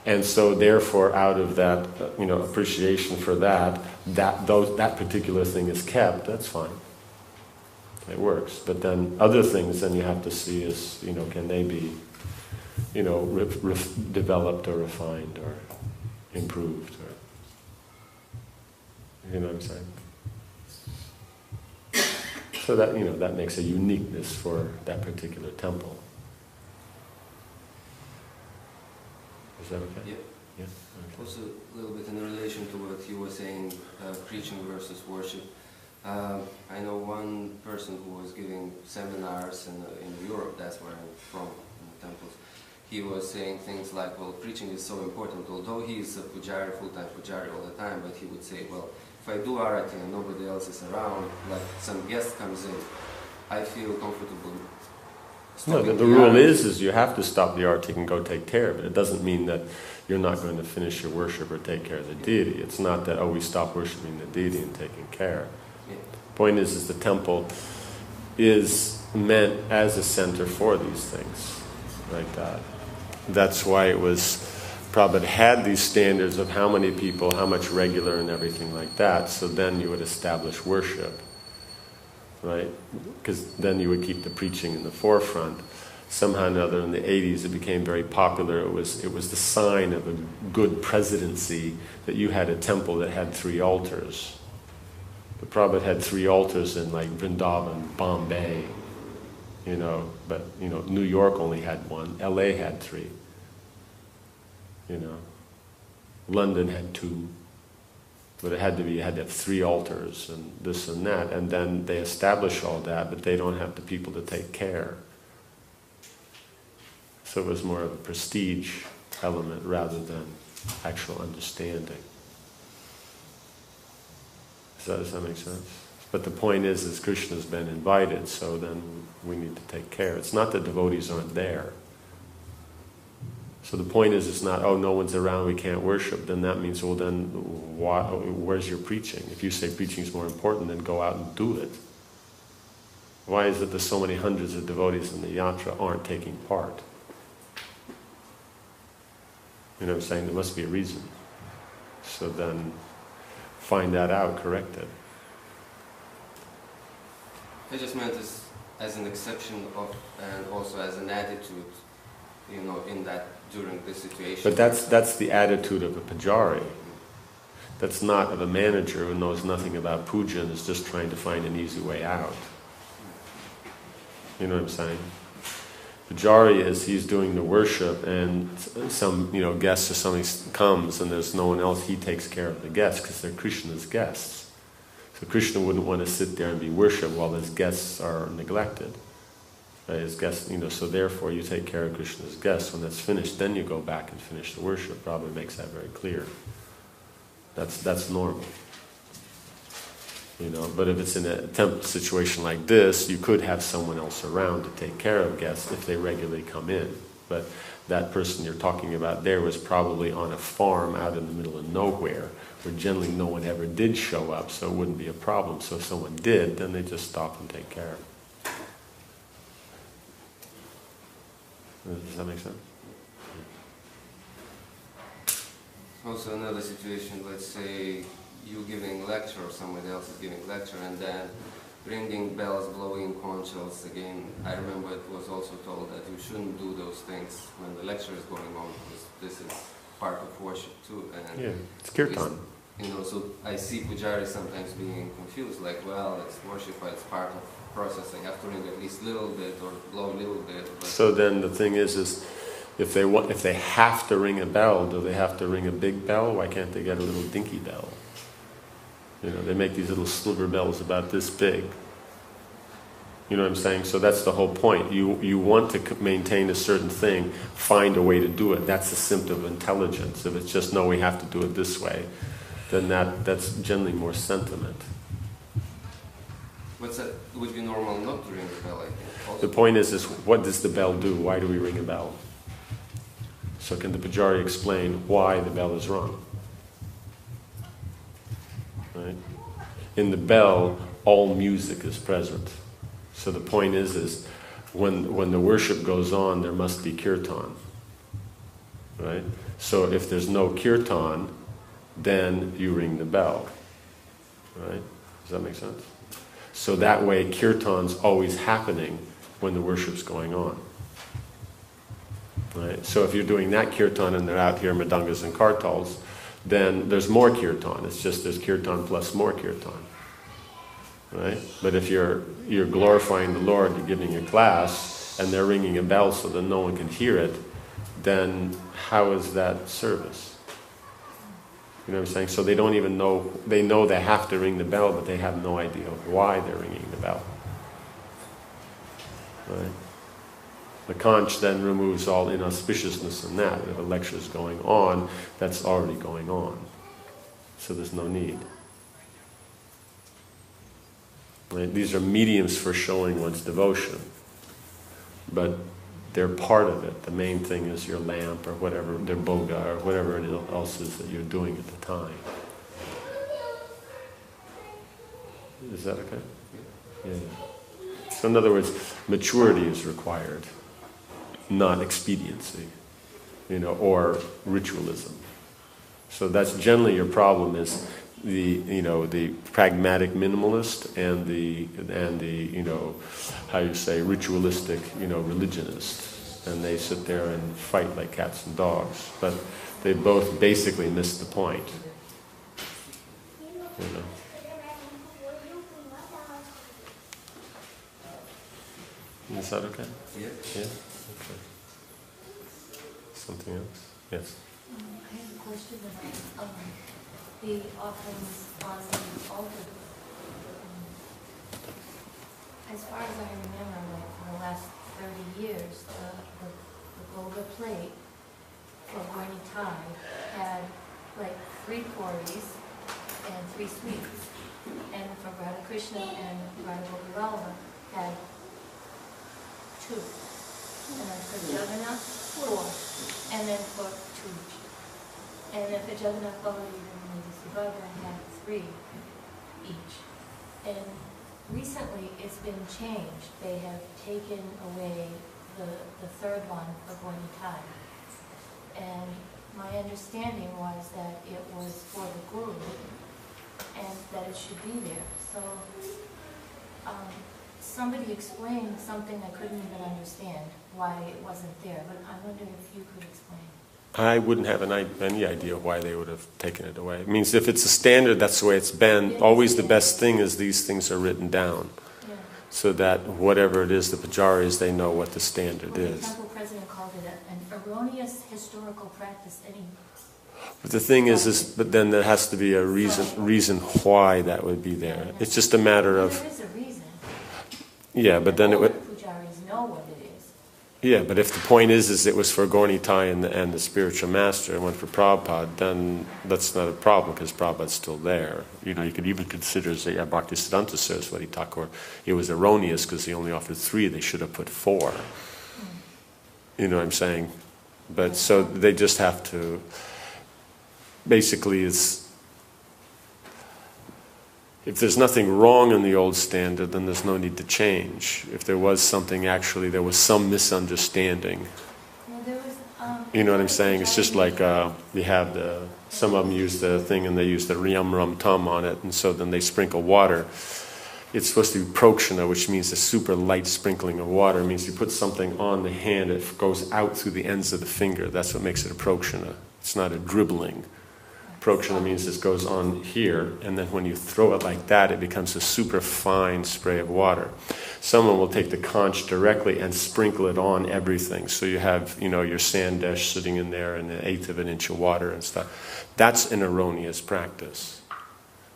and so therefore out of that appreciation for that particular thing is kept, that's fine. It works. But then other things then you have to see is, can they be developed or refined or improved, or you know what I'm saying? So that that makes a uniqueness for that particular temple. Is that okay? Yeah. Yeah. Okay. Also, a little bit in relation to what you were saying, preaching versus worship. I know one person who was giving seminars in Europe, that's where I'm from, in the temples. He was saying things like, well, preaching is so important, although he is a pujari, full-time pujari all the time, but he would say, well, if I do arati and nobody else is around, like some guest comes in, I feel comfortable. No, the rule is you have to stop the arati and go take care of it. It doesn't mean that you're not going to finish your worship or take care of the deity. It's not that, we stop worshiping the deity and taking care. Yeah. The point is the temple is meant as a center for these things, like that. That's why it was, Prabhupada had these standards of how many people, how much regular and everything like that, so then you would establish worship, right? Because then you would keep the preaching in the forefront. Somehow or another in the 80s it became very popular. It was the sign of a good presidency that you had a temple that had 3 altars. The Prabhupada had 3 altars in like Vrindavan, Bombay, but New York only had 1, LA had 3. London had 2, but you had to have 3 altars and this and that, and then they establish all that, but they don't have the people to take care. So it was more of a prestige element rather than actual understanding. Does that make sense? But the point is Krishna's been invited, so then we need to take care. It's not that devotees aren't there. So the point is, it's not, no one's around, we can't worship. Then that means, well then, where's your preaching? If you say preaching is more important, then go out and do it. Why is it that so many hundreds of devotees in the yatra aren't taking part? You know what I'm saying? There must be a reason. So then, find that out, correct it. I just meant this as an exception and also as an attitude, in that during this situation. But that's the attitude of a pujari. That's not of a manager who knows nothing about puja and is just trying to find an easy way out. You know what I'm saying? Pujari is he's doing the worship, and some guest or somebody comes and there's no one else. He takes care of the guests because they're Krishna's guests. So Krishna wouldn't want to sit there and be worshipped while his guests are neglected. His guests, so therefore you take care of Krishna's guests. When that's finished, then you go back and finish the worship. Prabhupada makes that very clear. That's normal. But if it's in a temple situation like this, you could have someone else around to take care of guests if they regularly come in. But that person you're talking about there was probably on a farm out in the middle of nowhere, where generally no one ever did show up, so it wouldn't be a problem. So if someone did, then they just stop and take care of it. Does that make sense? Also another situation, let's say you giving lecture or somebody else is giving lecture, and then ringing bells, blowing conch shells. Again, I remember it was also told that you shouldn't do those things when the lecture is going on, because this is part of worship too. And yeah, it's kirtan. So I see pujaris sometimes being confused, like, well, it's worship, but it's part of process. I have to ring at least a little bit or blow a little bit. So then the thing is if they have to ring a bell, do they have to ring a big bell? Why can't they get a little dinky bell? They make these little silver bells about this big. You know what I'm saying? So that's the whole point. You want to maintain a certain thing, find a way to do it. That's a symptom of intelligence. If it's just, no, we have to do it this way, then that's generally more sentiment. What's that? It would be normal not to ring the bell, I think. Also. The point is what does the bell do? Why do we ring a bell? So can the Pujari explain why the bell is wrong? Right? In the bell, all music is present. So the point is when the worship goes on, there must be kirtan. Right? So if there's no kirtan, then you ring the bell. Right? Does that make sense? So that way, kirtan's always happening when the worship's going on. Right? So if you're doing that kirtan and they're out here mridangas and kartals, then there's more kirtan. It's just there's kirtan plus more kirtan. Right? But if you're glorifying the Lord, you're giving a class, and they're ringing a bell so that no one can hear it, then how is that service? You know what I'm saying? So they don't even know, they know they have to ring the bell, but they have no idea why they're ringing the bell. Right? The conch then removes all inauspiciousness in that. If a lecture is going on, that's already going on. So there's no need. Right? These are mediums for showing one's devotion. But they're part of it. The main thing is your lamp or whatever, their boga or whatever else is that you're doing at the time. Is that okay? Yeah. So in other words, maturity is required, not expediency, or ritualism. So that's generally your problem is the pragmatic minimalist and the ritualistic, religionist. And they sit there and fight like cats and dogs. But they both basically miss the point. Is that okay? Yeah. Yeah? Okay. Something else? Yes. I have a question about the offerings on the altar. As far as I remember, for the last 30 years, the Boga plate for Gorni Thai had 3 puris and 3 sweets. And for Radha Krishna and Radha Gopalala had 2. And then for Jagannath, 4. And then for 2. And then for Jagannath Baladev and Subhadra had 3 each. And recently it's been changed. They have taken away the 3rd one for Gorni Thai. And my understanding was that it was for the Guru and that it should be there. So somebody explained something I couldn't even understand why it wasn't there, but I wonder if you could explain. I wouldn't have any idea why they would have taken it away. It means if it's a standard, that's the way it's been. Always the best thing is these things are written down. Yeah. so that whatever it is, the pujaris, they know what the standard Well, the is. temple president called it an erroneous historical practice. But the thing is, but then there has to be a reason why that would be there. It's just a matter of, There is a reason. yeah, but then it All the would, pujaris know what it is. yeah, but if the point is it was for Gornitai and the spiritual master and went for Prabhupada, then that's not a problem because Prabhupada's still there. You know, you could even consider, say, Bhaktisiddhanta Saraswati Thakur, it was erroneous because he only offered 3, they should have put 4. You know what I'm saying? But so they just have to, basically if there's nothing wrong in the old standard, then there's no need to change. If there was something, actually, there was some misunderstanding. Well, there was, You know what I'm saying? It's just like you have some of them use the thing and they use the Riyam Ram Tum on it, and so then they sprinkle water. It's supposed to be prokshana, which means a super light sprinkling of water. It means you put something on the hand, it goes out through the ends of the finger. That's what makes it a prokshana. It's not a dribbling. Prokshana means this goes on here, and then when you throw it like that, it becomes a super fine spray of water. Someone will take the conch directly and sprinkle it on everything. So you have, you know, your sandesh sitting in there and 1/8 of an inch of water and stuff. That's an erroneous practice.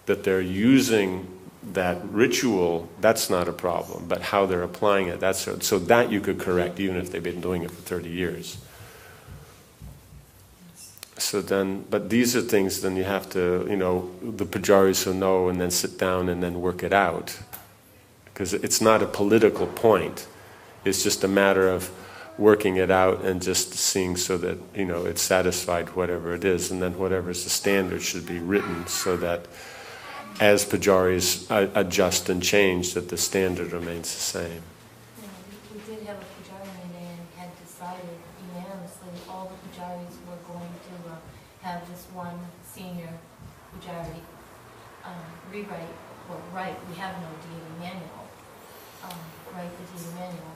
That they're using that ritual, that's not a problem. But how they're applying it, that's so that you could correct even if they've been doing it for 30 years. So then, but these are things then you have to, you know, the pujaris who know and then sit down and then work it out. Because it's not a political point. It's just a matter of working it out and just seeing so that, you know, it's satisfied whatever it is. And then whatever is the standard should be written so that as pujaris adjust and change, that the standard remains the same. Yeah, we did have a pujari meeting and had decided unanimously all the pujaris were going to have this one senior pujari rewrite, or write, we have no deity manual, write the deity manual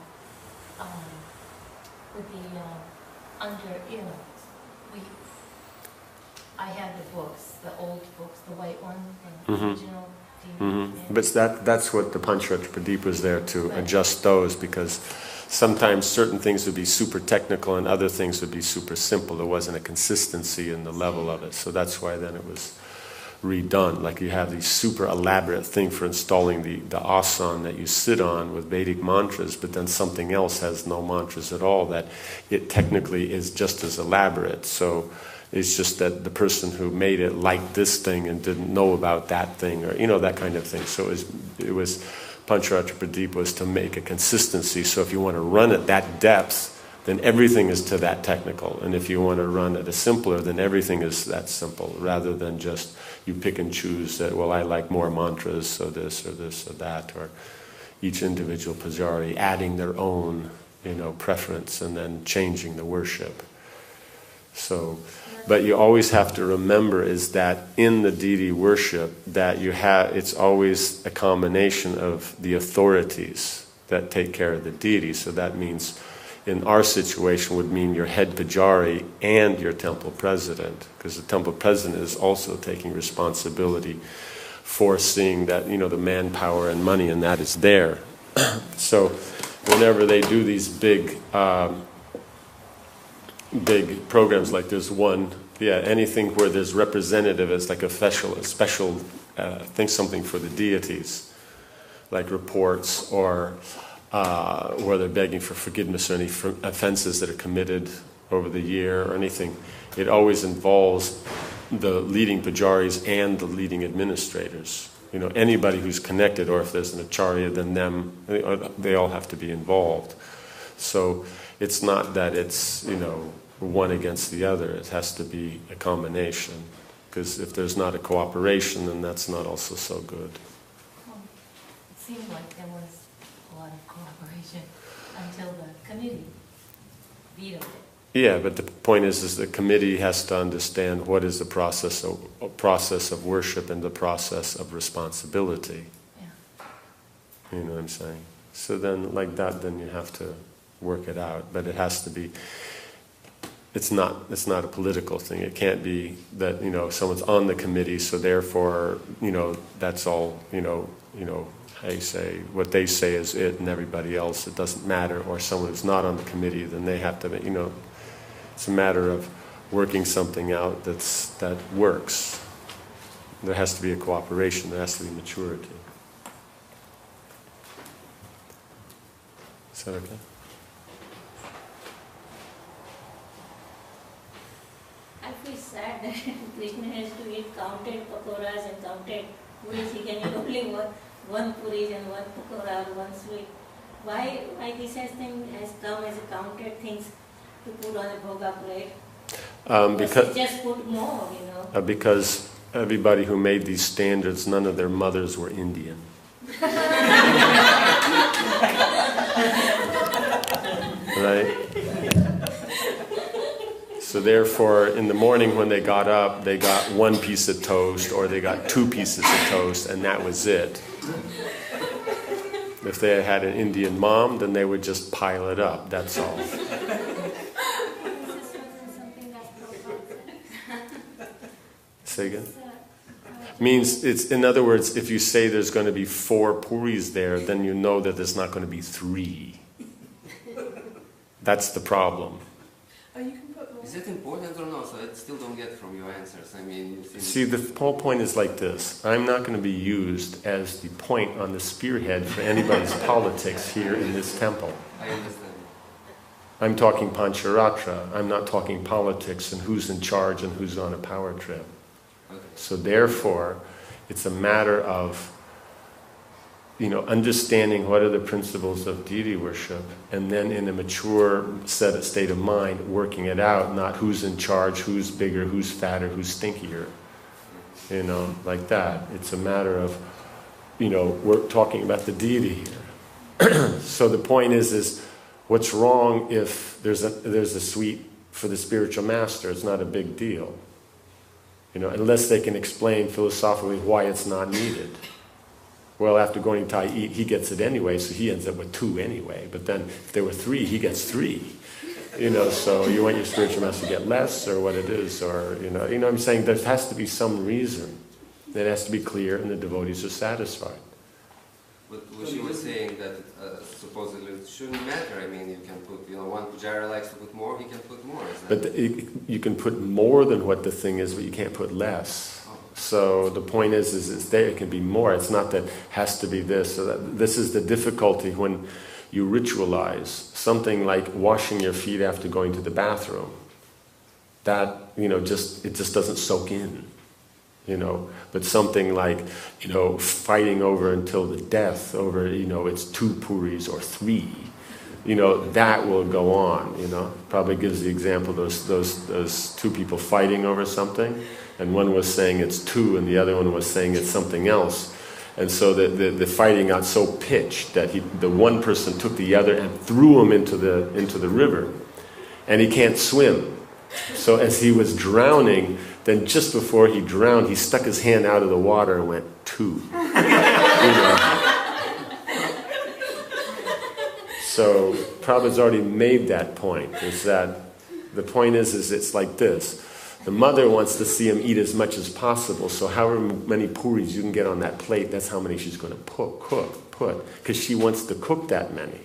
with the under, you know, I had the books, the old books, the white one, the original deity manual. But that's what the Pancharatra Pradeep was there to adjust those, because sometimes certain things would be super technical and other things would be super simple. There wasn't a consistency in the level of it. So that's why then it was redone. Like you have these super elaborate thing for installing the asana that you sit on with Vedic mantras, but then something else has no mantras at all, that it technically is just as elaborate. So it's just that the person who made it liked this thing and didn't know about that thing, or, you know, that kind of thing. So it was Pancharatra Pradeep was to make a consistency. So if you want to run at that depth, then everything is to that technical. And if you want to run at a simpler, then everything is that simple, rather than just you pick and choose that, well, I like more mantras, so this or that, or each individual pujari adding their own, you know, preference and then changing the worship. So, but you always have to remember is that in the deity worship that you have, it's always a combination of the authorities that take care of the deity. So that means, in our situation, would mean your head pujari and your temple president, because the temple president is also taking responsibility for seeing that, you know, the manpower and money and that is there. So whenever they do these big programs, like there's one, anything where there's representative as like a special thing, something for the deities, like reports or where they're begging for forgiveness or any offenses that are committed over the year or anything. It always involves the leading pujaris and the leading administrators. You know, anybody who's connected, or if there's an acharya, then they all have to be involved. So it's not that it's, you know, one against the other. It has to be a combination, because if there's not a cooperation, then that's not also so good. Well, it seemed like there was a lot of cooperation until the committee vetoed it. Yeah, but the point is the committee has to understand what is the process of worship and the process of responsibility. Yeah. You know what I'm saying? So then, like that, then you have to work it out. But it has to be, it's not a political thing. It can't be that, you know, someone's on the committee, so therefore, you know, that's all, you know, how you say, what they say is it, and everybody else, it doesn't matter. Or someone who's not on the committee, then they have to, you know, it's a matter of working something out that works. There has to be a cooperation, there has to be maturity. Is that okay? I feel sad that Krishna has to eat counted pakoras and counted puris. He can eat only one puris and one pakora or one sweet. Why this has come as a counted things to put on a bhoga plate? Because just put more, you know. Because everybody who made these standards, none of their mothers were Indian. Right? So therefore, in the morning when they got up, they got one piece of toast or they got two pieces of toast, and that was it. If they had an Indian mom, then they would just pile it up, that's all. Say again? Means it's, in other words, if you say there's going to be 4 puris there, then you know that there's not going to be 3. That's the problem. Oh, you can put more. Is it important or not? So I still don't get from your answers. I mean, you See, the whole point is like this. I'm not going to be used as the point on the spearhead for anybody's politics here in this temple. I understand. I'm talking Pancharatra. I'm not talking politics and who's in charge and who's on a power trip. Okay. So therefore, it's a matter of, you know, understanding what are the principles of deity worship, and then in a mature state of mind, working it out, not who's in charge, who's bigger, who's fatter, who's stinkier. You know, like that. It's a matter of, you know, we're talking about the deity here. So the point is what's wrong if there's a sweet for the spiritual master? It's not a big deal. You know, unless they can explain philosophically why it's not needed. Well, after going to Thai eat, he gets it anyway, so he ends up with 2 anyway. But then, if there were 3, he gets 3. You know, so you want your spiritual master to get less, or what it is, or, you know what I'm saying? There has to be some reason. It has to be clear, and the devotees are satisfied. But she was saying that supposedly it shouldn't matter. I mean, you can put, you know, one pujari likes to put more, he can put more. But you can put more than what the thing is, but you can't put less. So the point is there, it can be more. It's not that it has to be this. So that this is the difficulty when you ritualize something like washing your feet after going to the bathroom. That, you know, it just doesn't soak in. You know, but something like, you know, fighting over until the death over, you know, it's 2 puris or 3. You know, that will go on, you know. Probably gives the example those 2 people fighting over something, and one was saying it's 2 and the other one was saying it's something else. And so the fighting got so pitched that the one person took the other and threw him into the river, and he can't swim. So as he was drowning, then just before he drowned, he stuck his hand out of the water and went 2. You know. So Prabhupada's already made that point, is that the point is it's like this. The mother wants to see him eat as much as possible, so however many puris you can get on that plate, that's how many she's going to put, because she wants to cook that many.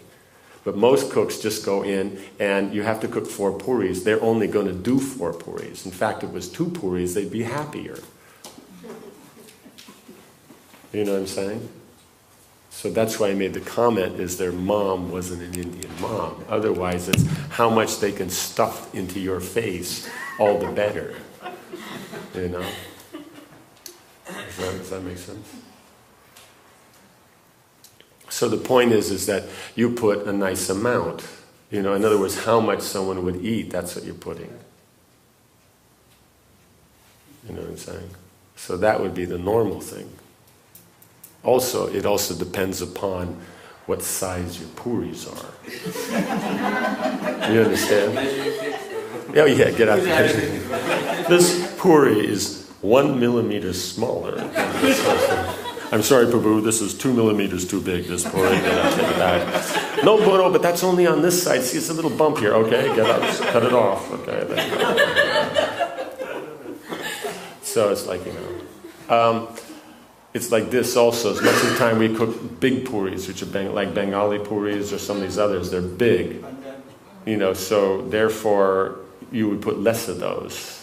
But most cooks just go in and you have to cook 4 puris. They're only going to do 4 puris. In fact, if it was 2 puris, they'd be happier. You know what I'm saying? So that's why I made the comment, is their mom wasn't an Indian mom. Otherwise, it's how much they can stuff into your face, all the better. You know? Does that make sense? So the point is that you put a nice amount. You know, in other words, how much someone would eat, that's what you're putting. You know what I'm saying? So that would be the normal thing. Also, it also depends upon what size your puris are. You understand? Oh yeah, get out the This puri is 1 millimeter smaller than this other. I'm sorry, Prabhu, this is 2 millimeters too big, this puri. Take it back. No, Boro, but that's only on this side. See, it's a little bump here. Okay, get up, cut it off. Okay, there you go. So it's like, it's like this also. As much of the time we cook big puris, which are like Bengali puris or some of these others, they're big. So therefore you would put less of those.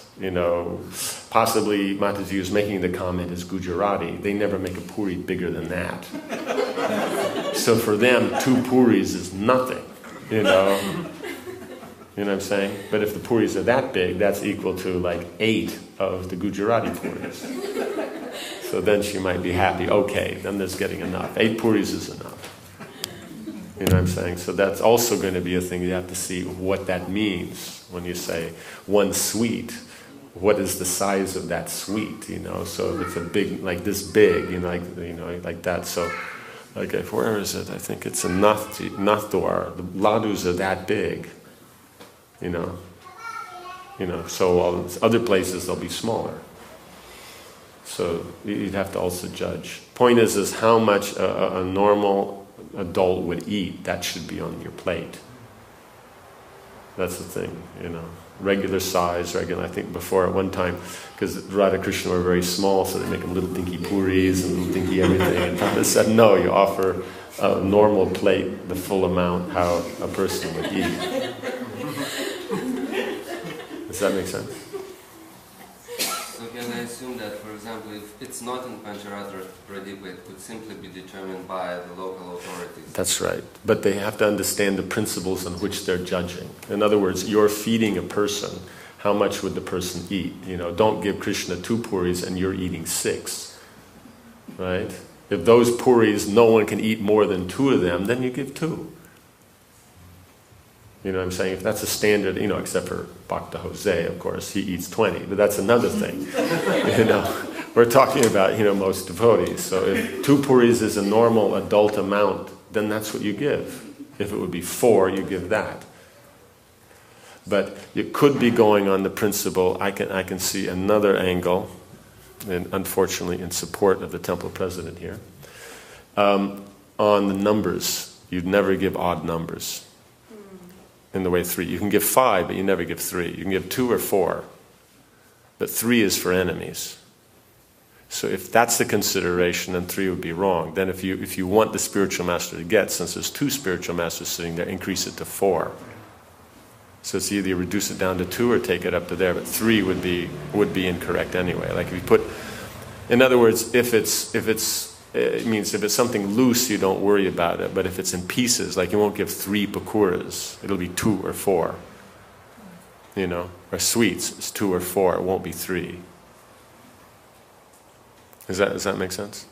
Possibly Mataji was making the comment as Gujarati. They never make a puri bigger than that. So for them, 2 puris is nothing. You know what I'm saying? But if the puris are that big, that's equal to like 8 of the Gujarati puris. So then she might be happy. Okay, then there's getting enough. 8 puris is enough. You know what I'm saying? So that's also going to be a thing you have to see what that means when you say 1 sweet. What is the size of that sweet? So if it's a big, like this big, like that. So, okay, where is it? I think it's a Nathdwar. The ladus are that big. So other places they'll be smaller. So you'd have to also judge. Point is how much a normal adult would eat. That should be on your plate. That's the thing, Regular size, I think before at one time, because Radha Krishna were very small, so they make them little dinky puris and little dinky everything. And Prabhupada said, no, you offer a normal plate, the full amount, how a person would eat. Does that make sense? So can I assume that, for example, if it's not in Pancharatra Pradipa, it could simply be determined by the local authorities? That's right. But they have to understand the principles on which they're judging. In other words, you're feeding a person. How much would the person eat? Don't give Krishna 2 puris and you're eating 6. Right? If those puris, no one can eat more than 2 of them, then you give 2. You know what I'm saying? If that's a standard, except for Bhakta Jose, of course, he eats 20, but that's another thing. We're talking about, most devotees. So if 2 puris is a normal adult amount, then that's what you give. If it would be 4, you give that. But you could be going on the principle, I can see another angle, and unfortunately in support of the temple president here, on the numbers. You'd never give odd numbers. In the way 3. You can give 5, but you never give 3. You can give 2 or 4. But 3 is for enemies. So if that's the consideration, then 3 would be wrong. Then if you want the spiritual master to get, since there's 2 spiritual masters sitting there, increase it to 4. So it's either you reduce it down to 2 or take it up to there, but 3 would be incorrect anyway. Like if you put, in other words, it means if it's something loose, you don't worry about it. But if it's in pieces, like you won't give 3 pakuras, it'll be 2 or 4. Or sweets, it's 2 or 4, it won't be 3. Does that make sense?